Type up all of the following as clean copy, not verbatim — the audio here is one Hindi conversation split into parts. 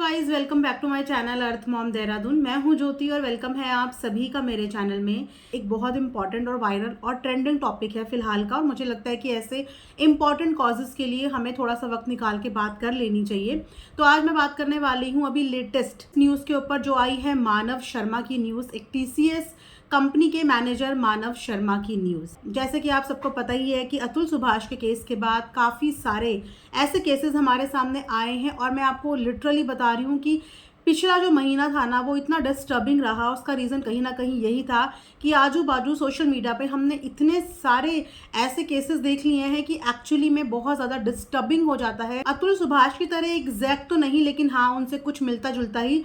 Guys, welcome back to my channel earth mom Dehradun. मैं हूं ज्योति और वेलकम है आप सभी का मेरे चैनल में। एक बहुत इंपॉर्टेंट और वायरल और ट्रेंडिंग टॉपिक है फिलहाल का, और मुझे लगता है कि ऐसे इंपॉर्टेंट कॉजेस के लिए हमें थोड़ा सा वक्त निकाल के बात कर लेनी चाहिए। तो आज मैं बात करने वाली हूँ अभी लेटेस्ट न्यूज़ के ऊपर जो आई है मानव शर्मा की न्यूज़, एक टीसीएस कंपनी के मैनेजर मानव शर्मा की न्यूज़। जैसे कि आप सबको पता ही है कि अतुल सुभाष के केस के बाद काफ़ी सारे ऐसे केसेस हमारे सामने आए हैं, और मैं आपको लिटरली बता रही हूँ कि पिछला जो महीना था ना वो इतना डिस्टर्बिंग रहा। उसका रीज़न कहीं ना कहीं यही था कि आजू बाजू सोशल मीडिया पे हमने इतने सारे ऐसे केसेस देख लिए हैं कि एक्चुअली में बहुत ज़्यादा डिस्टर्बिंग हो जाता है। अतुल सुभाष की तरह एग्जैक्ट तो नहीं, लेकिन हाँ उनसे कुछ मिलता जुलता ही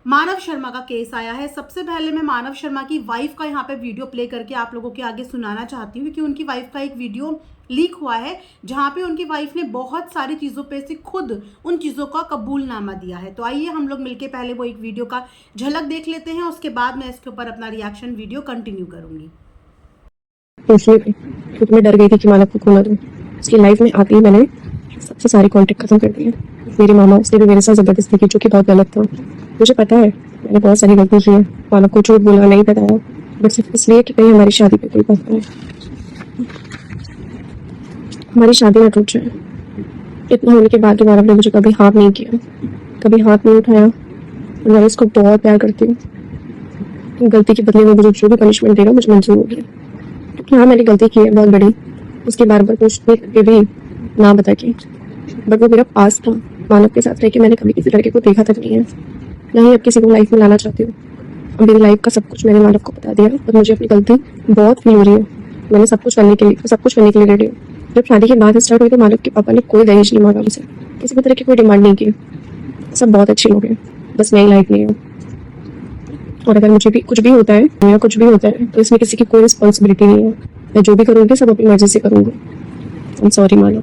मानव शर्मा का केस आया है। सबसे पहले मैं मानव शर्मा की वाइफ का यहाँ पे वीडियो प्ले करके आप लोगों के आगे सुनाना चाहती हूँ कि उनकी वाइफ का एक वीडियो लीक हुआ है जहाँ पे उनकी वाइफ ने बहुत सारी चीज़ों पे से खुद उन चीज़ों का कबूलनामा दिया है। तो आइए हम लोग मिलके पहले वो एक वीडियो का झलक देख लेते हैं, उसके बाद मैं इसके ऊपर अपना रिएक्शन वीडियो कंटिन्यू करूंगी। इसलिए क्योंकि मैं डर गई थी कि मानव को खोना दूँ। उसकी लाइफ में आते ही मैंने सबसे सारे कॉन्टेक्ट खत्म कर दिए। मेरी मामा उसने भी मेरे साथ ज़बरदस्ती की, जो कि बहुत गलत था। मुझे पता है मैंने बहुत सारी गलती की है, मानव को झूठ बोला, नहीं बताया, बट सिर्फ इसलिए कि कहीं हमारी शादी पे कोई बात करे, हमारी शादी ना टूट जाए। इतना होने के बाद भी मानव ने मुझे कभी हाथ नहीं किया, कभी हाथ नहीं उठाया। और मैं इसको बहुत प्यार करती हूँ। गलती के बदले में मुझे जो भी पनिशमेंट देगा मुझे मंजूर होगी, क्योंकि हाँ मैंने गलती की है बहुत बड़ी। उसके बार बार पूछने के भी ना बता के, बट वो मेरा पास था। मानव के साथ रह के मैंने कभी किसी लड़के को देखा तक नहीं है, ना ही अब किसी को लाइफ में लाना चाहती हूँ। अब मेरी लाइफ का सब कुछ मैंने मानव को बता दिया और मुझे अपनी गलती बहुत फील हो रही है। मैंने सब कुछ करने के लिए रेडी हूँ। जब शादी की बात स्टार्ट हुई तो मानव के पापा ने कोई दहेज नहीं मांगा मुझसे, किसी भी तरह की कोई डिमांड नहीं की। सब बहुत अच्छे लोग हैं, बस नई लाइफ नहीं है। और अगर मुझे भी कुछ भी होता है या कुछ भी होता है तो इसमें किसी की कोई रिस्पॉन्सिबिलिटी नहीं है। मैं जो भी करूँगी सब अपनी मर्जी से करूँगी। आई एम सॉरी मानव,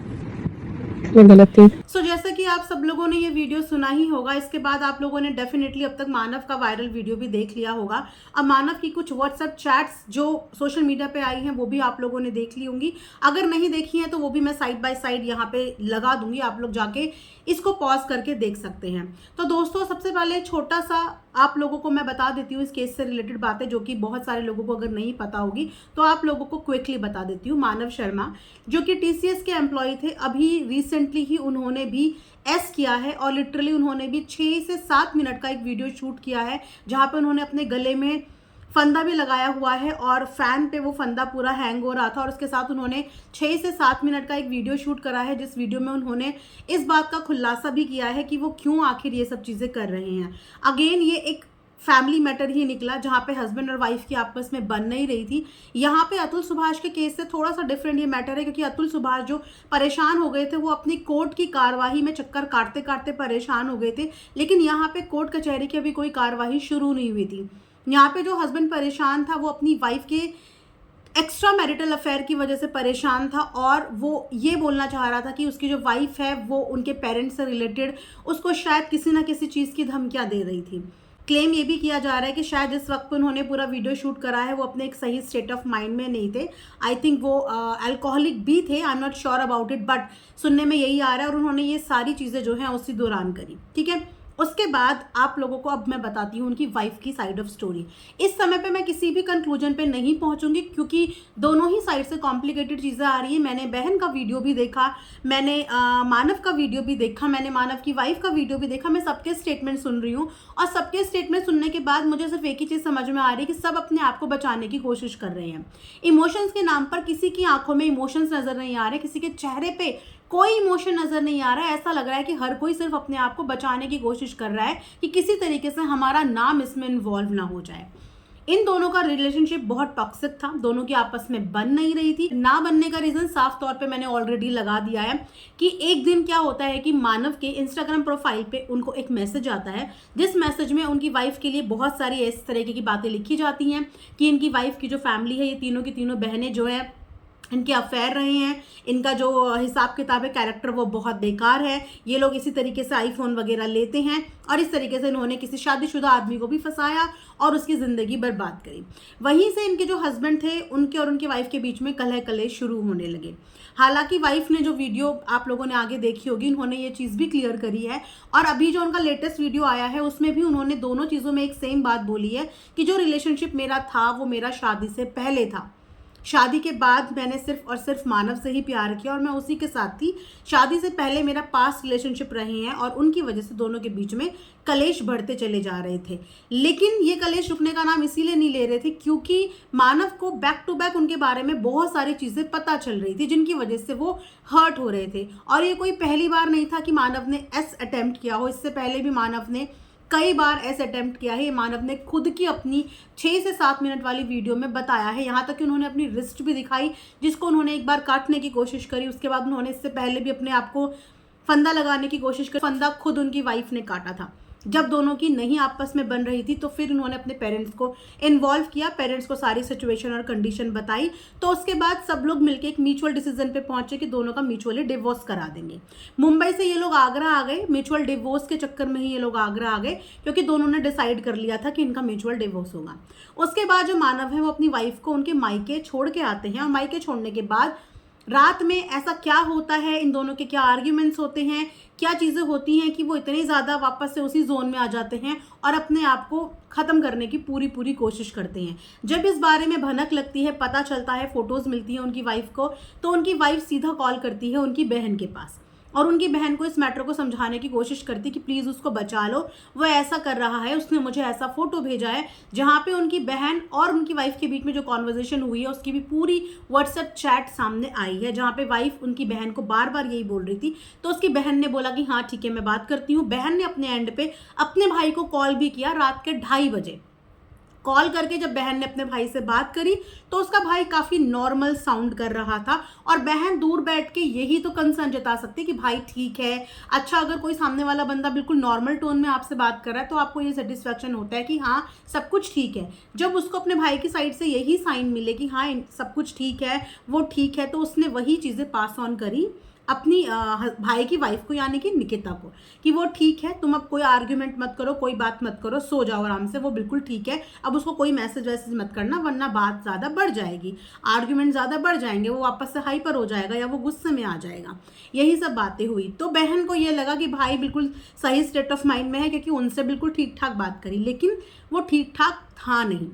मैं गलत थी। सो जैसा कि आप सब लोगों ने ये वीडियो सुना ही होगा, इसके बाद आप लोगों ने डेफिनेटली अब तक मानव का वायरल वीडियो भी देख लिया होगा। अब मानव की कुछ व्हाट्सएप चैट्स जो सोशल मीडिया पे आई हैं वो भी आप लोगों ने देख ली होंगी। अगर नहीं देखी हैं तो वो भी मैं साइड बाय साइड यहाँ पे लगा दूंगी, आप लोग जाके इसको पॉज करके देख सकते हैं। तो दोस्तों सबसे पहले छोटा सा आप लोगों को मैं बता देती हूँ इस केस से रिलेटेड बातें, जो कि बहुत सारे लोगों को अगर नहीं पता होगी तो आप लोगों को क्विकली बता देती हूँ। मानव शर्मा जो कि टीसीएस के एम्प्लॉय थे, अभी रिसेंटली ही उन्होंने भी एस किया है, और लिटरली उन्होंने भी 6 से 7 मिनट का एक वीडियो शूट किया है जहाँ पे उन्होंने अपने गले में फंदा भी लगाया हुआ है और फैन पे वो फंदा पूरा हैंग हो रहा था, और उसके साथ उन्होंने 6 से 7 मिनट का एक वीडियो शूट करा है जिस वीडियो में उन्होंने इस बात का खुलासा भी किया है कि वो क्यों आखिर ये सब चीज़ें कर रहे हैं। अगेन ये एक फैमिली मैटर ही निकला जहाँ पे हस्बैंड और वाइफ की आपस में बन नहीं रही थी। यहाँ पे अतुल सुभाष के केस से थोड़ा सा डिफरेंट ये मैटर है, क्योंकि अतुल सुभाष जो परेशान हो गए थे वो अपनी कोर्ट की कार्यवाही में चक्कर काटते काटते परेशान हो गए थे, लेकिन यहाँ पे कोर्ट कचहरी की अभी कोई कार्यवाही शुरू नहीं हुई थी। यहाँ पे जो हस्बैंड परेशान था वो अपनी वाइफ के एक्स्ट्रा मैरिटल अफेयर की वजह से परेशान था, और वो ये बोलना चाह रहा था कि उसकी जो वाइफ है वो उनके पेरेंट्स से रिलेटेड उसको शायद किसी ना किसी चीज़ की धमकियां दे रही थी। क्लेम ये भी किया जा रहा है कि शायद जिस वक्त पे उन्होंने पूरा वीडियो शूट करा है वो अपने एक सही स्टेट ऑफ माइंड में नहीं थे। आई थिंक वो अल्कोहलिक भी थे, I am not sure about it, but सुनने में यही आ रहा है, और उन्होंने ये सारी चीज़ें जो हैं उसी दौरान करी। ठीक है, उसके बाद आप लोगों को अब मैं बताती हूँ उनकी वाइफ की साइड ऑफ स्टोरी। इस समय पे मैं किसी भी कंक्लूजन पे नहीं पहुंचूंगी, क्योंकि दोनों ही साइड से कॉम्प्लिकेटेड चीज़ें आ रही है। मैंने बहन का वीडियो भी देखा, मैंने मानव का वीडियो भी देखा, मैंने मानव की वाइफ का वीडियो भी देखा। मैं सबके स्टेटमेंट सुन रही हूँ, और सबके स्टेटमेंट सुनने के बाद मुझे सिर्फ एक ही चीज़ समझ में आ रही है कि सब अपने आप को बचाने की कोशिश कर रहे हैं। इमोशंस के नाम पर किसी की आंखों में इमोशंस नजर नहीं आ रहे, किसी के चेहरे पे कोई इमोशन नजर नहीं आ रहा है। ऐसा लग रहा है कि हर कोई सिर्फ अपने आप को बचाने की कोशिश कर रहा है कि किसी तरीके से हमारा नाम इसमें इन्वॉल्व ना हो जाए। इन दोनों का रिलेशनशिप बहुत टॉक्सिक था, दोनों की आपस में बन नहीं रही थी। ना बनने का रीजन साफ तौर पे मैंने ऑलरेडी लगा दिया है कि एक दिन क्या होता है कि मानव के इंस्टाग्राम प्रोफाइल पे उनको एक मैसेज आता है, जिस मैसेज में उनकी वाइफ के लिए बहुत सारी इस तरीके की बातें लिखी जाती हैं कि इनकी वाइफ की जो फैमिली है, ये तीनों की तीनों बहनें जो है इनके अफेयर रहे हैं, इनका जो हिसाब किताब है कैरेक्टर वो बहुत बेकार है, ये लोग इसी तरीके से आईफोन वगैरह लेते हैं और इस तरीके से इन्होंने किसी शादीशुदा आदमी को भी फंसाया और उसकी ज़िंदगी बर्बाद करी। वहीं से इनके जो हस्बैंड थे उनके और उनकी वाइफ के बीच में कलह कलेश शुरू होने लगे। हालांकि वाइफ ने जो वीडियो आप लोगों ने आगे देखी होगी, उन्होंने ये चीज़ भी क्लियर करी है और अभी जो उनका लेटेस्ट वीडियो आया है उसमें भी उन्होंने दोनों चीज़ों में एक सेम बात बोली है कि जो रिलेशनशिप मेरा था वो मेरा शादी से पहले था, शादी के बाद मैंने सिर्फ और सिर्फ मानव से ही प्यार किया और मैं उसी के साथ थी। शादी से पहले मेरा पास्ट रिलेशनशिप रहे हैं और उनकी वजह से दोनों के बीच में कलेश बढ़ते चले जा रहे थे। लेकिन ये कलेश रुकने का नाम इसीलिए नहीं ले रहे थे क्योंकि मानव को बैक टू बैक उनके बारे में बहुत सारी चीज़ें पता चल रही थी जिनकी वजह से वो हर्ट हो रहे थे। और ये कोई पहली बार नहीं था कि मानव ने अटेम्प्ट किया हो, इससे पहले भी मानव ने कई बार ऐसे अटेम्प्ट किया है। मानव ने खुद की अपनी 6 से 7 मिनट वाली वीडियो में बताया है, यहाँ तक कि उन्होंने अपनी रिस्ट भी दिखाई जिसको उन्होंने एक बार काटने की कोशिश करी। उसके बाद उन्होंने इससे पहले भी अपने आप को फंदा लगाने की कोशिश करी, फंदा खुद उनकी वाइफ ने काटा था। जब दोनों की नहीं आपस में बन रही थी तो फिर उन्होंने अपने पेरेंट्स को इन्वॉल्व किया, पेरेंट्स को सारी सिचुएशन और कंडीशन बताई। तो उसके बाद सब लोग मिलकर एक म्यूचुअल डिसीजन पे पहुंचे कि दोनों का म्यूचुअली डिवोर्स करा देंगे। मुंबई से ये लोग आगरा आ गए, म्यूचुअल डिवोर्स के चक्कर में ही ये लोग आगरा आ गए क्योंकि दोनों ने डिसाइड कर लिया था कि इनका म्यूचुअल डिवोर्स होगा। उसके बाद जो मानव है वो अपनी वाइफ को उनके मायके छोड़ के आते हैं और मायके छोड़ने के बाद रात में ऐसा क्या होता है, इन दोनों के क्या आर्ग्यूमेंट्स होते हैं, क्या चीज़ें होती हैं कि वो इतने ज़्यादा वापस से उसी जोन में आ जाते हैं और अपने आप को ख़त्म करने की पूरी कोशिश करते हैं। जब इस बारे में भनक लगती है, पता चलता है, फ़ोटोज़ मिलती हैं उनकी वाइफ को, तो उनकी वाइफ सीधा कॉल करती है उनकी बहन के पास और उनकी बहन को इस मैटर को समझाने की कोशिश करती कि प्लीज़ उसको बचा लो, वो ऐसा कर रहा है, उसने मुझे ऐसा फ़ोटो भेजा है। जहाँ पे उनकी बहन और उनकी वाइफ के बीच में जो कॉन्वर्जेशन हुई है उसकी भी पूरी व्हाट्सएप चैट सामने आई है जहाँ पे वाइफ उनकी बहन को बार बार यही बोल रही थी। तो उसकी बहन ने बोला कि हाँ ठीक है मैं बात करती हूँ। बहन ने अपने एंड पे अपने भाई को कॉल भी किया रात के 2:30 बजे। कॉल करके जब बहन ने अपने भाई से बात करी तो उसका भाई काफ़ी नॉर्मल साउंड कर रहा था और बहन दूर बैठ के यही तो कंसर्न जता सकती कि भाई ठीक है। अच्छा, अगर कोई सामने वाला बंदा बिल्कुल नॉर्मल टोन में आपसे बात कर रहा है तो आपको ये सेटिस्फैक्शन होता है कि हाँ सब कुछ ठीक है। जब उसको अपने भाई की साइड से यही साइन मिले कि हाँ सब कुछ ठीक है, वो ठीक है, तो उसने वही चीज़ें पास ऑन करी अपनी भाई की वाइफ को यानी कि निकिता को कि वो ठीक है, तुम अब कोई आर्ग्यूमेंट मत करो, कोई बात मत करो, सो जाओ आराम से, वो बिल्कुल ठीक है। अब उसको कोई मैसेज वैसेज मत करना वरना बात ज़्यादा बढ़ जाएगी, आर्ग्यूमेंट ज़्यादा बढ़ जाएंगे, वो वापस से हाइपर हो जाएगा या वो गुस्से में आ जाएगा। यही सब बातें हुई तो बहन को ये लगा कि भाई बिल्कुल सही स्टेट ऑफ माइंड में है क्योंकि उनसे बिल्कुल ठीक ठाक बात करी, लेकिन वो ठीक ठाक था नहीं,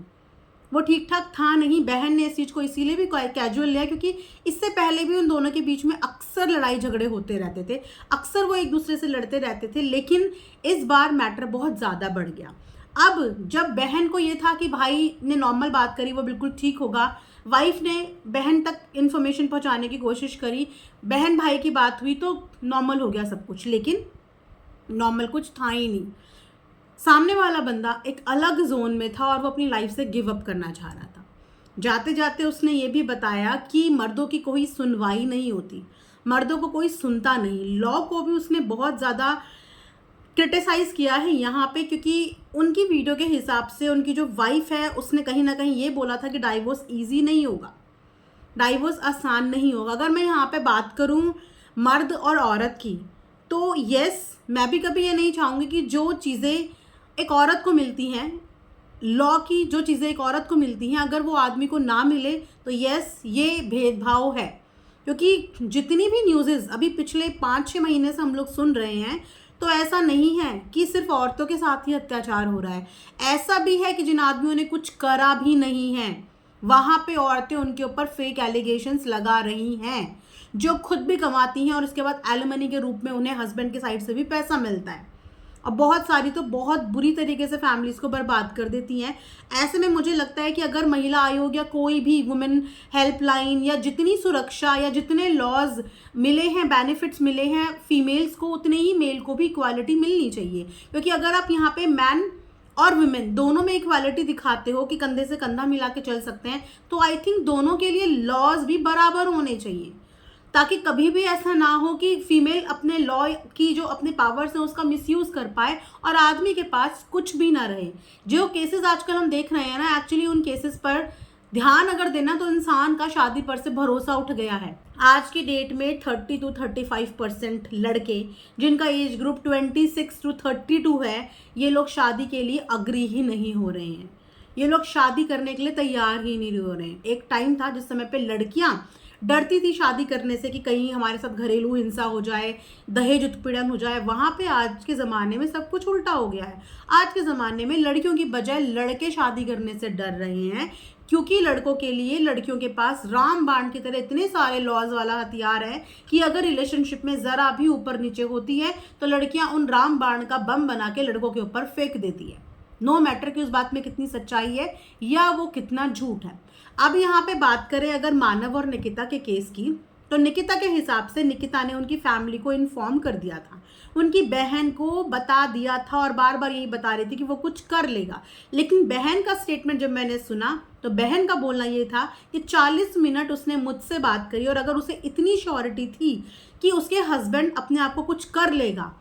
वो ठीक ठाक था नहीं। बहन ने इस चीज़ को इसीलिए भी कैजुअल लिया क्योंकि इससे पहले भी उन दोनों के बीच में अक्सर लड़ाई झगड़े होते रहते थे, अक्सर वो एक दूसरे से लड़ते रहते थे, लेकिन इस बार मैटर बहुत ज़्यादा बढ़ गया। अब जब बहन को ये था कि भाई ने नॉर्मल बात करी वो बिल्कुल ठीक होगा, वाइफ ने बहन तक इन्फॉर्मेशन पहुंचाने की कोशिश करी, बहन भाई की बात हुई तो नॉर्मल हो गया सब कुछ, लेकिन नॉर्मल कुछ था ही नहीं। सामने वाला बंदा एक अलग जोन में था और वो अपनी लाइफ से गिव अप करना चाह रहा था। जाते जाते उसने ये भी बताया कि मर्दों की कोई सुनवाई नहीं होती, मर्दों को कोई सुनता नहीं। लॉ को भी उसने बहुत ज़्यादा क्रिटिसाइज़ किया है यहाँ पे क्योंकि उनकी वीडियो के हिसाब से उनकी जो वाइफ है उसने कहीं ना कहीं ये बोला था कि डाइवोर्स ईजी नहीं होगा, डाइवोर्स आसान नहीं होगा। अगर मैं यहाँ पे बात करूँ मर्द और औरत की तो यस, मैं भी कभी ये नहीं चाहूँगी कि जो चीज़ें एक औरत को मिलती हैं, लॉ की जो चीज़ें एक औरत को मिलती हैं अगर वो आदमी को ना मिले तो यस ये भेदभाव है। क्योंकि जितनी भी न्यूज़ेस अभी पिछले 5-6 महीने से हम लोग सुन रहे हैं तो ऐसा नहीं है कि सिर्फ औरतों के साथ ही अत्याचार हो रहा है, ऐसा भी है कि जिन आदमियों ने कुछ करा भी नहीं है वहाँ पे औरतें उनके ऊपर फेक एलिगेशंस लगा रही हैं, जो खुद भी कमाती हैं और उसके बाद एलिमनी के रूप में उन्हें हस्बैंड के साइड से भी पैसा मिलता है। और बहुत सारी तो बहुत बुरी तरीके से फैमिलीज़ को बर्बाद कर देती हैं। ऐसे में मुझे लगता है कि अगर महिला आयोग या कोई भी वुमेन हेल्पलाइन या जितनी सुरक्षा या जितने लॉज मिले हैं, बेनिफिट्स मिले हैं फीमेल्स को, उतने ही मेल को भी इक्वालिटी मिलनी चाहिए। क्योंकि अगर आप यहाँ पे मैन और वुमेन दोनों में इक्वालिटी दिखाते हो कि कंधे से कंधा मिला के चल सकते हैं, तो आई थिंक दोनों के लिए लॉज भी बराबर होने चाहिए, ताकि कभी भी ऐसा ना हो कि फीमेल अपने लॉ की जो अपने पावर्स हैं उसका मिसयूज़ कर पाए और आदमी के पास कुछ भी ना रहे। जो केसेस आजकल हम देख रहे हैं ना, एक्चुअली उन केसेस पर ध्यान अगर देना तो इंसान का शादी पर से भरोसा उठ गया है। आज की डेट में 30 to 35% लड़के जिनका एज ग्रुप 26 to 32 है, ये लोग शादी के लिए अग्री ही नहीं हो रहे हैं। ये लोग शादी करने के लिए तैयार ही नहीं हो रहे हैं। एक टाइम था जिस समय पे लड़कियां डरती थी शादी करने से कि कहीं हमारे साथ घरेलू हिंसा हो जाए, दहेज उत्पीड़न हो जाए। वहां पे आज के ज़माने में सब कुछ उल्टा हो गया है। आज के ज़माने में लड़कियों की बजाय लड़के शादी करने से डर रहे हैं, क्योंकि लड़कों के लिए लड़कियों के पास रामबाण की तरह इतने सारे लॉज वाला हथियार है कि अगर रिलेशनशिप में ज़रा भी ऊपर नीचे होती है तो लड़कियां उन रामबाण का बम बना के लड़कों के ऊपर फेंक देती है, नो मैटर कि उस बात में कितनी सच्चाई है या वो कितना झूठ है। अब यहाँ पे बात करें अगर मानव और निकिता के केस की, तो निकिता के हिसाब से निकिता ने उनकी फैमिली को इन्फॉर्म कर दिया था, उनकी बहन को बता दिया था और बार बार यही बता रही थी कि वो कुछ कर लेगा। लेकिन बहन का स्टेटमेंट जब मैंने सुना तो बहन का बोलना ये था कि 40 मिनट उसने मुझसे बात करी और अगर उसे इतनी श्योरिटी थी कि उसके हस्बैंड अपने आप को कुछ कर लेगा।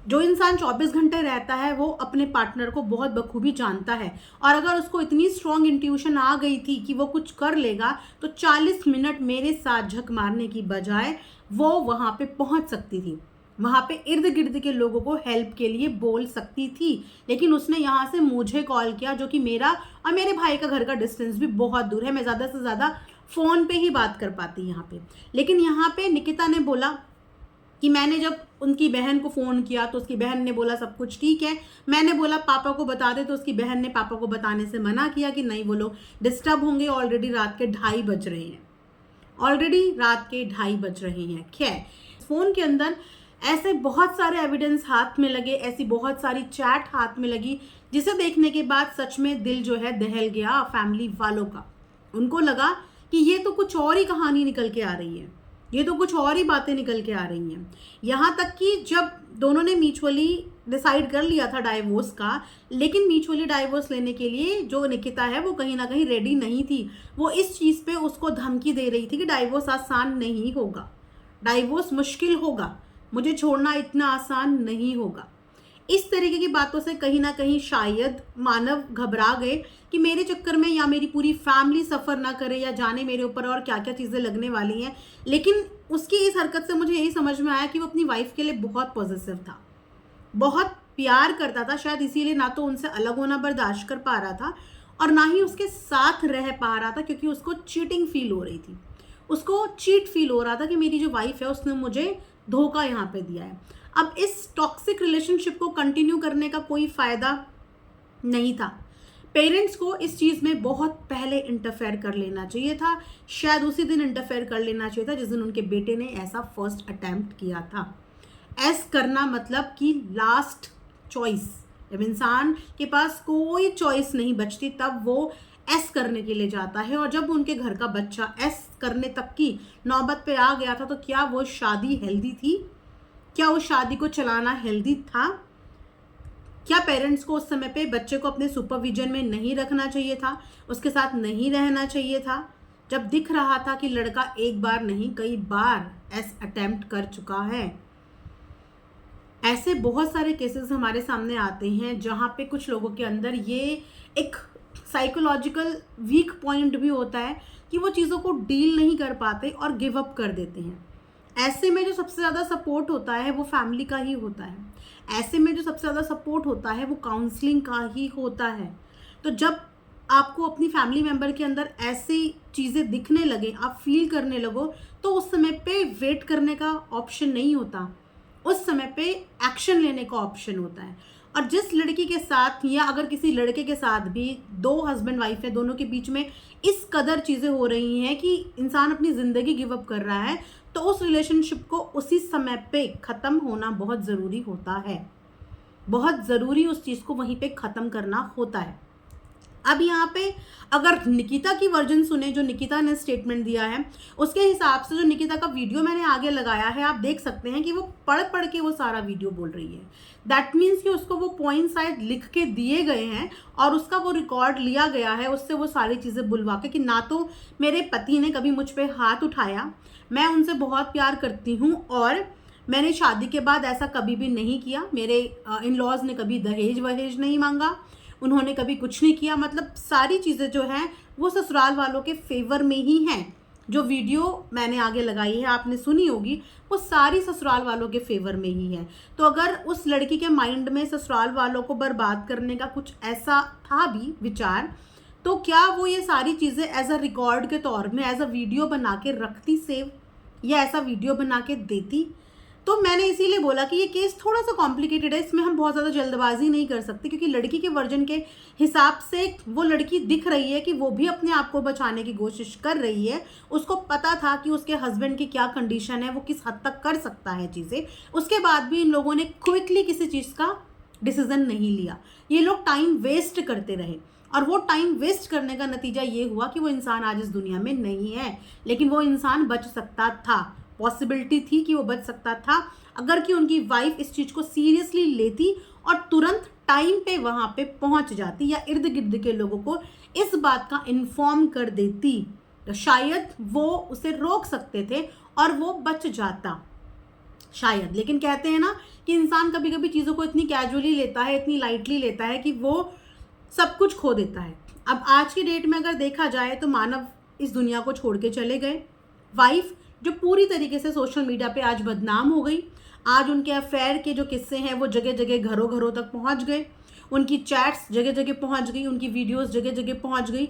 जो इंसान 24 घंटे रहता है वो अपने पार्टनर को बहुत बखूबी जानता है, और अगर उसको इतनी स्ट्रॉन्ग इंट्यूशन आ गई थी कि वो कुछ कर लेगा तो 40 मिनट मेरे साथ झक मारने की बजाय वो वहाँ पे पहुँच सकती थी, वहाँ पे इर्द गिर्द के लोगों को हेल्प के लिए बोल सकती थी। लेकिन उसने यहाँ से मुझे कॉल किया, जो कि मेरा और मेरे भाई का घर का डिस्टेंस भी बहुत दूर है, मैं ज़्यादा से ज़्यादा फ़ोन पे ही बात कर पाती यहाँ पे। लेकिन यहाँ पे निकिता ने बोला कि मैंने जब उनकी बहन को फ़ोन किया तो उसकी बहन ने बोला सब कुछ ठीक है। मैंने बोला पापा को बता दे, तो उसकी बहन ने पापा को बताने से मना किया कि नहीं वो लोग डिस्टर्ब होंगे, ऑलरेडी रात के 2:30 बज रहे हैं, ऑलरेडी रात के 2:30 बज रहे हैं। खैर, फ़ोन के अंदर ऐसे बहुत सारे एविडेंस हाथ में लगे, ऐसी बहुत सारी चैट हाथ में लगी, जिसे देखने के बाद सच में दिल जो है दहल गया फैमिली वालों का। उनको लगा कि ये तो कुछ और ही कहानी निकल के आ रही है, ये तो कुछ और ही बातें निकल के आ रही हैं। यहाँ तक कि जब दोनों ने म्यूचुअली डिसाइड कर लिया था डाइवोर्स का, लेकिन म्यूचुअली डाइवोर्स लेने के लिए जो निकिता है वो कहीं ना कहीं रेडी नहीं थी। वो इस चीज़ पे उसको धमकी दे रही थी कि डाइवोर्स आसान नहीं होगा, डाइवोर्स मुश्किल होगा, मुझे छोड़ना इतना आसान नहीं होगा। इस तरीके की बातों से कहीं ना कहीं शायद मानव घबरा गए कि मेरे चक्कर में या मेरी पूरी फैमिली सफ़र ना करे या जाने मेरे ऊपर और क्या क्या चीज़ें लगने वाली हैं। लेकिन उसकी इस हरकत से मुझे यही समझ में आया कि वो अपनी वाइफ के लिए बहुत पॉजिटिव था, बहुत प्यार करता था, शायद इसीलिए ना तो उनसे अलग होना बर्दाश्त कर पा रहा था और ना ही उसके साथ रह पा रहा था, क्योंकि उसको चीटिंग फील हो रही थी, उसको चीट फील हो रहा था कि मेरी जो वाइफ है उसने मुझे धोखा यहाँ पे दिया है। अब इस टॉक्सिक रिलेशनशिप को कंटिन्यू करने का कोई फ़ायदा नहीं था। पेरेंट्स को इस चीज़ में बहुत पहले इंटरफेयर कर लेना चाहिए था, शायद उसी दिन इंटरफेयर कर लेना चाहिए था जिस दिन उनके बेटे ने ऐसा फर्स्ट अटैम्प्ट किया था। ऐस करना मतलब कि लास्ट चॉइस, जब इंसान के पास कोई चॉइस नहीं बचती तब वो एस करने के लिए जाता है। और जब उनके घर का बच्चा एस करने तक की नौबत पे आ गया था तो क्या वो शादी हेल्दी थी? क्या उस शादी को चलाना हेल्दी था? क्या पेरेंट्स को उस समय पे बच्चे को अपने सुपरविजन में नहीं रखना चाहिए था, उसके साथ नहीं रहना चाहिए था, जब दिख रहा था कि लड़का एक बार नहीं कई बार एस अटेम्प्ट कर चुका है? ऐसे बहुत सारे केसेस हमारे सामने आते हैं जहाँ पे कुछ लोगों के अंदर ये एक साइकोलॉजिकल वीक पॉइंट भी होता है कि वो चीज़ों को डील नहीं कर पाते और गिव अप कर देते हैं। ऐसे में जो सबसे ज़्यादा सपोर्ट होता है वो फैमिली का ही होता है, ऐसे में जो सबसे ज़्यादा सपोर्ट होता है वो काउंसलिंग का ही होता है। तो जब आपको अपनी फैमिली मेम्बर के अंदर ऐसी चीज़ें दिखने लगे, आप फील करने लगो, तो उस समय पे वेट करने का ऑप्शन नहीं होता, उस समय पे एक्शन लेने का ऑप्शन होता है। और जिस लड़की के साथ या अगर किसी लड़के के साथ भी दो हस्बैंड वाइफ है, दोनों के बीच में इस कदर चीज़ें हो रही हैं कि इंसान अपनी ज़िंदगी गिव अप कर रहा है, तो उस रिलेशनशिप को उसी समय पे ख़त्म होना बहुत ज़रूरी होता है, बहुत ज़रूरी उस चीज़ को वहीं पे ख़त्म करना होता है। अब यहाँ पे अगर निकिता की वर्जन सुने, जो निकिता ने स्टेटमेंट दिया है उसके हिसाब से, जो निकिता का वीडियो मैंने आगे लगाया है आप देख सकते हैं कि वो पढ़ पढ़ के वो सारा वीडियो बोल रही है। दैट मीन्स कि उसको वो पॉइंट शायद लिख के दिए गए हैं और उसका वो रिकॉर्ड लिया गया है, उससे वो सारी चीज़ें बुलवा के कि ना तो मेरे पति ने कभी मुझ पर हाथ उठाया, मैं उनसे बहुत प्यार करती हूँ और मैंने शादी के बाद ऐसा कभी भी नहीं किया, मेरे इन लॉज ने कभी दहेज वहेज नहीं मांगा, उन्होंने कभी कुछ नहीं किया। मतलब सारी चीज़ें जो हैं वो ससुराल वालों के फेवर में ही हैं। जो वीडियो मैंने आगे लगाई है आपने सुनी होगी, वो सारी ससुराल वालों के फेवर में ही है। तो अगर उस लड़की के माइंड में ससुराल वालों को बर्बाद करने का कुछ ऐसा था भी विचार, तो क्या वो ये सारी चीज़ें एज अ रिकॉर्ड के तौर में एज अ वीडियो बना के रखती सेव, या ऐसा वीडियो बना के देती? तो मैंने इसीलिए बोला कि ये केस थोड़ा सा कॉम्प्लिकेटेड है, इसमें हम बहुत ज़्यादा जल्दबाजी नहीं कर सकते, क्योंकि लड़की के वर्जन के हिसाब से वो लड़की दिख रही है कि वो भी अपने आप को बचाने की कोशिश कर रही है। उसको पता था कि उसके हस्बैंड की क्या कंडीशन है, वो किस हद तक कर सकता है चीज़ें। उसके बाद भी इन लोगों ने क्विकली किसी चीज़ का डिसीजन नहीं लिया। ये लोग टाइम वेस्ट करते रहे, और वो टाइम वेस्ट करने का नतीजा ये हुआ कि वो इंसान आज इस दुनिया में नहीं है। लेकिन वो इंसान बच सकता था, पॉसिबिलिटी थी कि वो बच सकता था, अगर कि उनकी वाइफ इस चीज़ को सीरियसली लेती और तुरंत टाइम पे वहाँ पे पहुँच जाती, या इर्द गिर्द के लोगों को इस बात का इन्फॉर्म कर देती, तो शायद वो उसे रोक सकते थे और वो बच जाता शायद। लेकिन कहते हैं ना कि इंसान कभी कभी चीज़ों को इतनी कैजुअली लेता है, इतनी लाइटली लेता है कि वो सब कुछ खो देता है। अब आज की डेट में अगर देखा जाए तो मानव इस दुनिया को छोड़ के चले गए। वाइफ जो पूरी तरीके से सोशल मीडिया पे आज बदनाम हो गई, आज उनके अफेयर के जो किस्से हैं वो जगह जगह घरों घरों तक पहुंच गए, उनकी चैट्स जगह जगह पहुंच गई, उनकी वीडियोस जगह जगह पहुंच गई,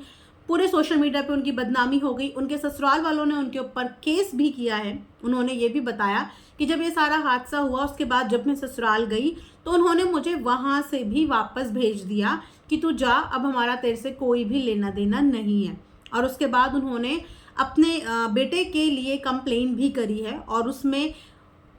पूरे सोशल मीडिया पे उनकी बदनामी हो गई। उनके ससुराल वालों ने उनके ऊपर केस भी किया है। उन्होंने ये भी बताया कि जब ये सारा हादसा हुआ उसके बाद जब मैं ससुराल गई तो उन्होंने मुझे वहाँ से भी वापस भेज दिया कि तू जा, अब हमारा तेरे से कोई भी लेना देना नहीं है। और उसके बाद उन्होंने अपने बेटे के लिए कंप्लेन भी करी है, और उसमें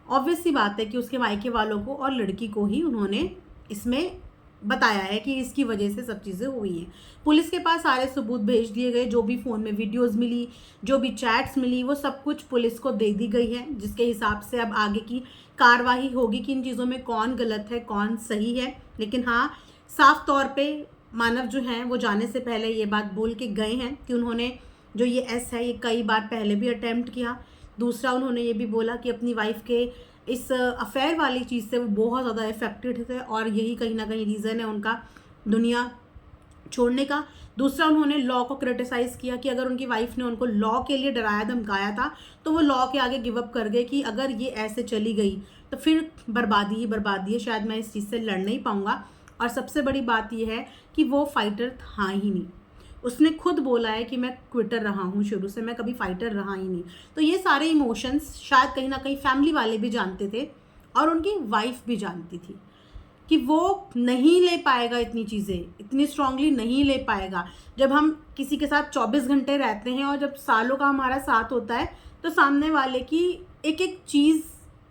ऑब्वियस सी बात है कि उसके मायके वालों को और लड़की को ही उन्होंने इसमें बताया है कि इसकी वजह से सब चीज़ें हुई हैं। पुलिस के पास सारे सबूत भेज दिए गए, जो भी फ़ोन में वीडियोस मिली, जो भी चैट्स मिली, वो सब कुछ पुलिस को दे दी गई है, जिसके हिसाब से अब आगे की कार्रवाई होगी कि इन चीज़ों में कौन गलत है कौन सही है। लेकिन हाँ, साफ तौर पे मानव जो हैं वो जाने से पहले ये बात बोल के गए हैं कि उन्होंने जो ये एस है ये कई बार पहले भी अटैम्प्ट किया। दूसरा, उन्होंने ये भी बोला कि अपनी वाइफ के इस अफेयर वाली चीज़ से वो बहुत ज़्यादा इफेक्टेड थे, और यही कहीं ना कहीं रीज़न है उनका दुनिया छोड़ने का। दूसरा, उन्होंने लॉ को क्रिटिसाइज़ किया कि अगर उनकी वाइफ ने उनको लॉ के लिए डराया धमकाया था तो वो लॉ के आगे गिव अप कर गए कि अगर ये ऐसे चली गई तो फिर बर्बादी ही बर्बादी है, शायद मैं इस चीज़ से लड़ नहीं पाऊँगा। और सबसे बड़ी बात यह है कि वो फाइटर था ही नहीं। उसने खुद बोला है कि मैं क्विटर रहा हूँ, शुरू से मैं कभी फाइटर रहा ही नहीं। तो ये सारे इमोशंस शायद कहीं ना कहीं फैमिली वाले भी जानते थे, और उनकी वाइफ भी जानती थी कि वो नहीं ले पाएगा इतनी चीज़ें, इतनी स्ट्रांगली नहीं ले पाएगा। जब हम किसी के साथ 24 घंटे रहते हैं और जब सालों का हमारा साथ होता है, तो सामने वाले की एक एक चीज़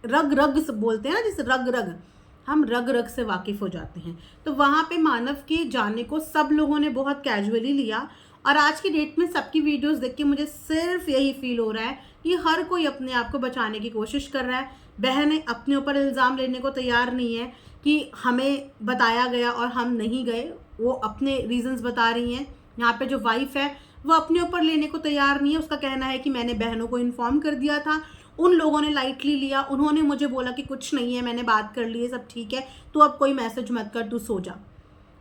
रग रग से बोलते हैं ना, जैसे रग रग, हम रग रग से वाकिफ़ हो जाते हैं। तो वहाँ पे मानव के जाने को सब लोगों ने बहुत कैजुअली लिया, और आज की डेट में सबकी वीडियोस देख के मुझे सिर्फ यही फील हो रहा है कि हर कोई अपने आप को बचाने की कोशिश कर रहा है। बहनें अपने ऊपर इल्ज़ाम लेने को तैयार नहीं है कि हमें बताया गया और हम नहीं गए, वो अपने रीजंस बता रही हैं। यहाँ पे जो वाइफ है वो अपने ऊपर लेने को तैयार नहीं है। उसका कहना है कि मैंने बहनों को इन्फॉर्म कर दिया था, उन लोगों ने लाइटली लिया, उन्होंने मुझे बोला कि कुछ नहीं है, मैंने बात कर ली है, सब ठीक है, तू अब कोई मैसेज मत कर, तू सो जा।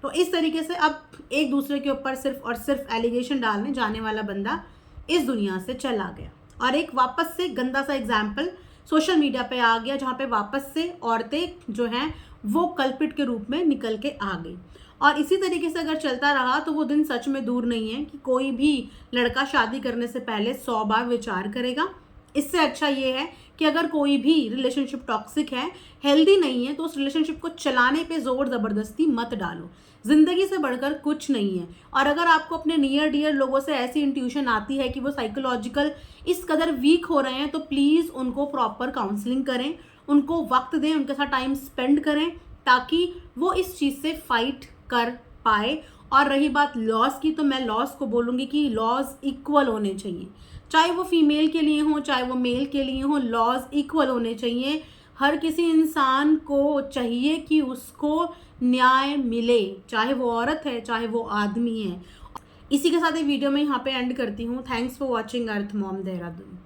तो इस तरीके से अब एक दूसरे के ऊपर सिर्फ और सिर्फ एलिगेशन डालने जाने वाला बंदा इस दुनिया से चला गया, और एक वापस से गंदा सा एग्जाम्पल सोशल मीडिया पे आ गया, जहाँ पे वापस से औरतें जो हैं वो कल्पिट के रूप में निकल के आ गई। और इसी तरीके से अगर चलता रहा तो वो दिन सच में दूर नहीं है कि कोई भी लड़का शादी करने से पहले 100 बार विचार करेगा। इससे अच्छा ये है कि अगर कोई भी रिलेशनशिप टॉक्सिक है, हेल्दी नहीं है, तो उस रिलेशनशिप को चलाने पे जोर ज़बरदस्ती मत डालो। ज़िंदगी से बढ़कर कुछ नहीं है। और अगर आपको अपने नियर डियर लोगों से ऐसी इंट्यूशन आती है कि वो साइकोलॉजिकल इस कदर वीक हो रहे हैं, तो प्लीज़ उनको प्रॉपर काउंसलिंग करें, उनको वक्त दें, उनके साथ टाइम स्पेंड करें, ताकि वो इस चीज़ से फाइट कर पाए। और रही बात लॉस की, तो मैं लॉस को बोलूँगी कि लॉस इक्वल होने चाहिए, चाहे वो फीमेल के लिए हो चाहे वो मेल के लिए हो, लॉज इक्वल होने चाहिए। हर किसी इंसान को चाहिए कि उसको न्याय मिले, चाहे वो औरत है चाहे वो आदमी है। इसी के साथ ये वीडियो मैं यहाँ पे एंड करती हूँ। Thanks for watching earth mom Dehradun.